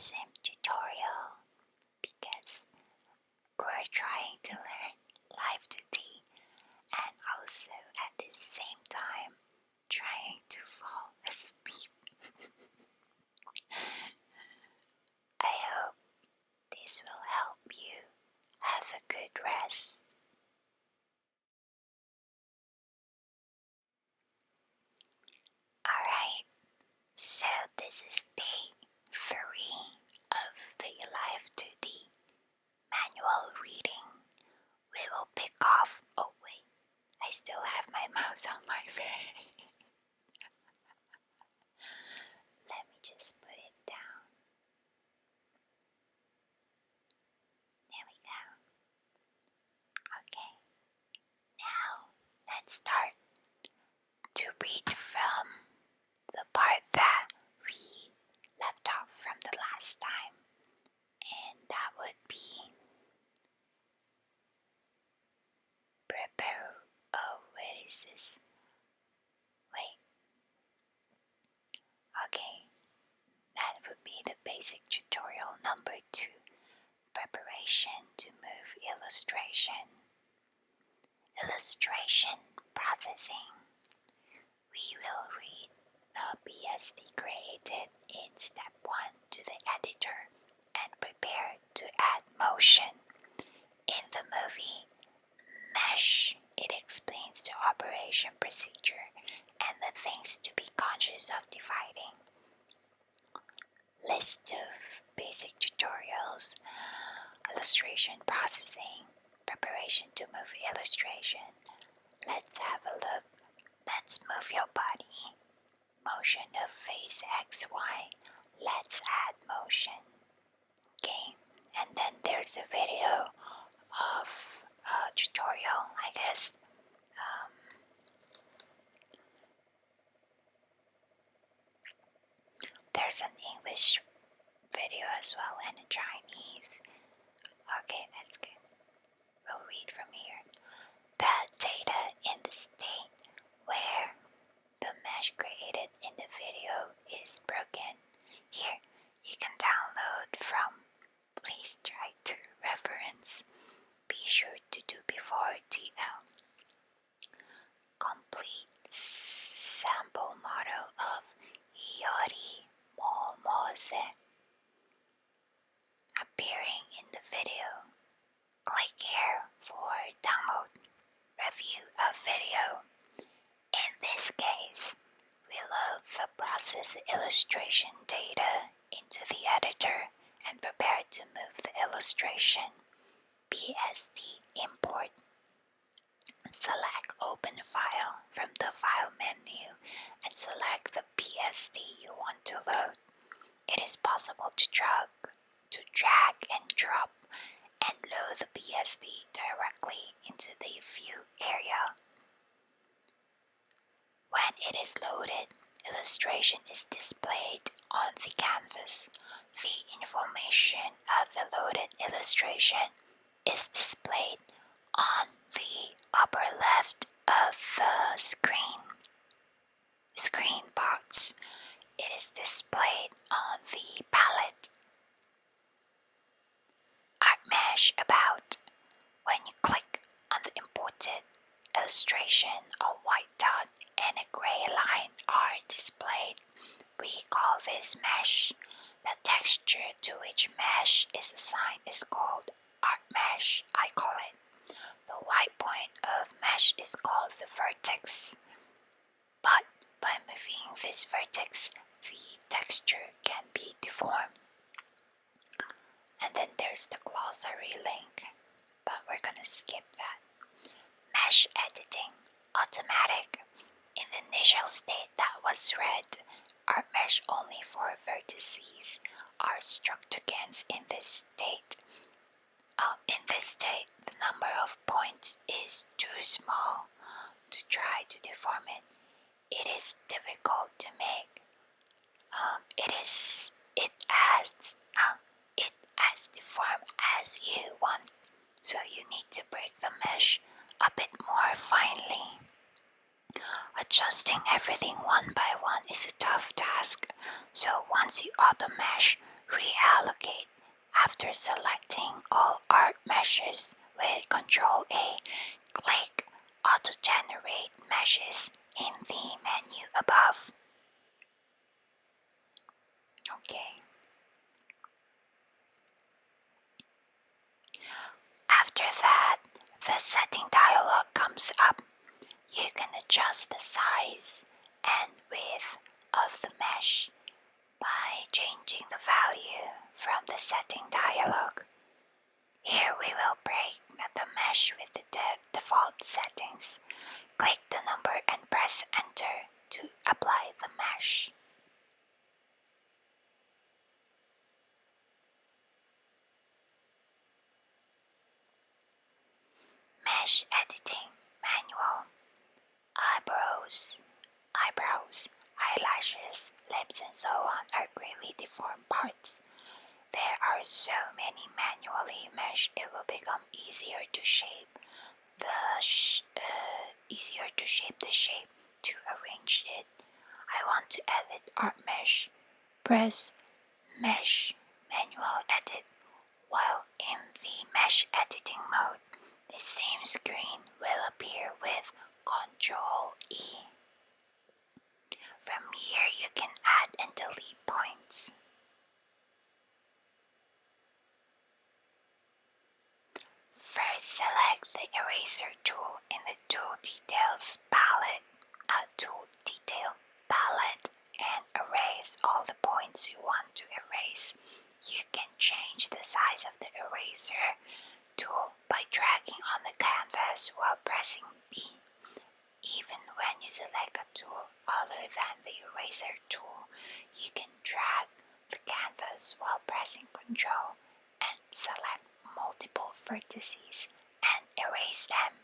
same tutorial because we're trying to learn Live2D and also at the same time trying to fall asleep. I hope this will help you have a good rest. Alright, so this is day 3 of the Live2D manual reading. We will pick off. Oh, wait, I still have my mouse on my face. Let me just put it down. There we go. Okay, now let's start to read from the part that we left off from the last time, and that would be prepare. Oh, where is this? Wait. Okay, that would be the basic tutorial number 2, preparation to move illustration. Illustration processing. We will read the Psd created in step 1 to the editor and prepare to add motion. In the movie Mesh, it explains the operation procedure and the things to be conscious of dividing. List of basic tutorials: illustration processing, preparation to move illustration. Let's have a look. Let's move your body. Motion of face X, Y. Let's add motion. Okay, and then there's a video of a tutorial, I guess. There's an English video as well and a Chinese. Okay, that's good. We'll read from here. The data in the state where the mesh created in the video is broken. Here, you can download from. Please try to reference. Be sure to do before TL. Complete sample model of Iori Momose appearing in the video. Click here for download. Review of video. In this case, we load the process illustration data into the editor and prepare to move the illustration. Psd Import. Select Open File from the File menu and select the PSD you want to load. It is possible to drag and drop and load the PSD directly into the view area. When it is loaded, illustration is displayed on the canvas. The information of the loaded illustration is displayed on the upper left of the screen box. It is displayed on the palette. Art Mesh About. When you click on the imported illustration, a white dot and a gray line are displayed. We call this mesh. The texture to which mesh is assigned is called Art Mesh. I call it. The white point of mesh is called the vertex. But by moving this vertex, the texture can be deformed. And then there's the glossary link, but we're gonna skip that. Mesh editing, automatic. In the initial state that was read, our mesh only for vertices are struck against in this state. The number of points is too small to try to deform it. It is difficult to make. It as deformed as you want, so you need to break the mesh a bit more finely. Adjusting everything one by one is a tough task, so once you auto mesh, re reallocate. After selecting all art meshes with Ctrl-A, click Auto-Generate Meshes in the menu above. Okay. After that, the setting dialog comes up. You can adjust the size and width of the mesh by changing the value from the setting dialog. Here we will break the mesh with the default settings. Click the number and press enter to apply the mesh. Mesh editing manual. Eyebrows, eyelashes, lips and so on are greatly deformed parts. There are so many manually meshed, it will become easier to shape the shape to arrange it. I want to edit art mesh. Press mesh manual edit. While in the mesh editing mode, the same screen will appear with Ctrl-E. From here you can add and delete points. First, select the eraser tool in the Tool Detail palette and erase all the points you want to erase. You can change the size of the eraser tool by dragging on the canvas while pressing B. Even when you select a tool other than the eraser tool, you can drag the canvas while pressing Ctrl and select multiple vertices and erase them.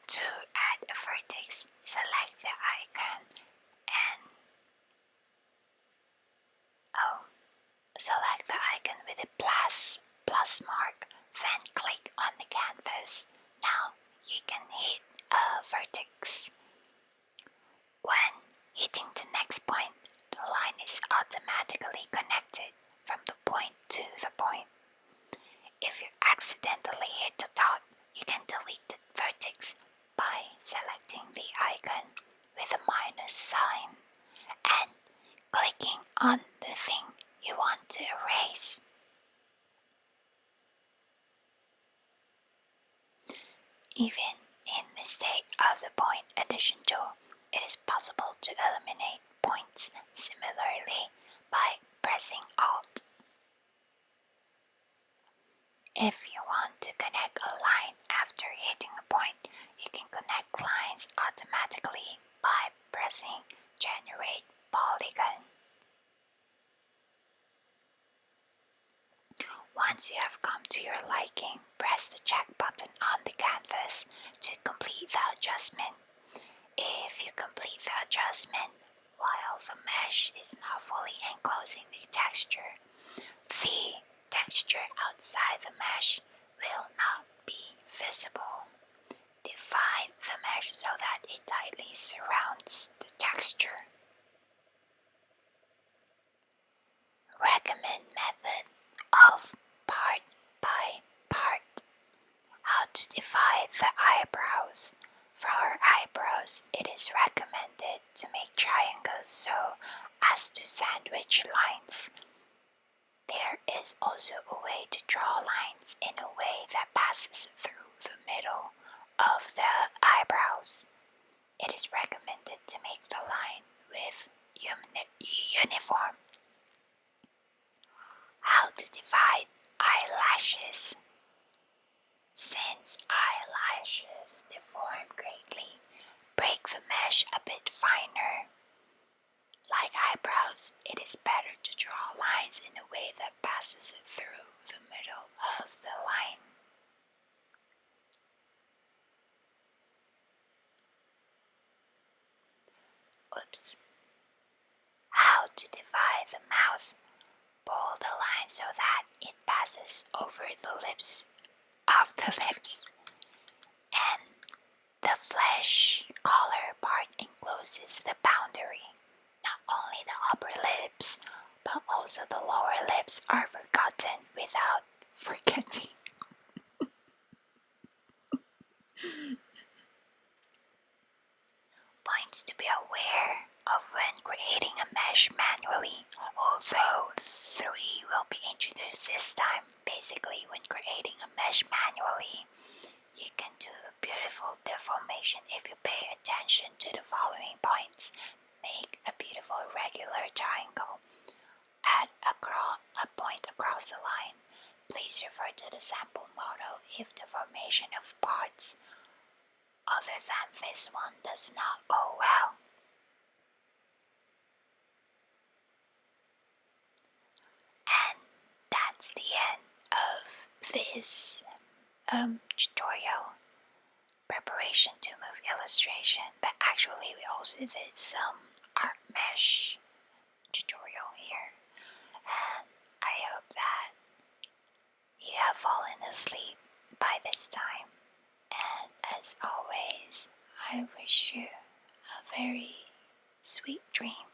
To add a vertex, select the icon and select the icon with a plus mark, then click on the canvas. Now you can hit a vertex. When hitting the next point, the line is automatically connected from the point to the point. If you accidentally hit the dot, you can delete the vertex by selecting the icon with a minus sign and clicking on the thing you want to erase. Even in the state of the point addition tool, it is possible to eliminate points similarly by pressing Alt. If you want to connect a line after hitting a point, you can connect lines automatically by pressing Generate Polygon. Once you have come to your liking, press the check button on the canvas to complete the adjustment. If you complete the adjustment while the mesh is not fully enclosing the texture outside the mesh will not be visible. Define the mesh so that it tightly surrounds the texture. Recommend method of part by part. How to divide the eyebrows. For our eyebrows, it is recommended to make triangles so as to sandwich lines. There is also a way to draw lines in a way that passes through the middle of the eyebrows. It is recommended to make the line with uniform. How to divide eyelashes. Since eyelashes deform greatly, break the mesh a bit finer. Like eyebrows, it is better to draw lines in a way that passes through the middle of the line. How to divide the mouth. Pull the line so that it passes over the lips and the flesh color Points to be aware of when creating a mesh manually, although 3 will be introduced this time. Basically, when creating a mesh manually, you can do a beautiful deformation if you pay attention to the following points. Make a beautiful regular triangle. Add a point across the line. Please refer to the sample model if the formation of parts other than this one does not go well. And that's the end of this tutorial preparation to move illustration. But actually we also did some art mesh tutorial here, and I hope that you have fallen asleep by this time. And as always, I wish you a very sweet dream.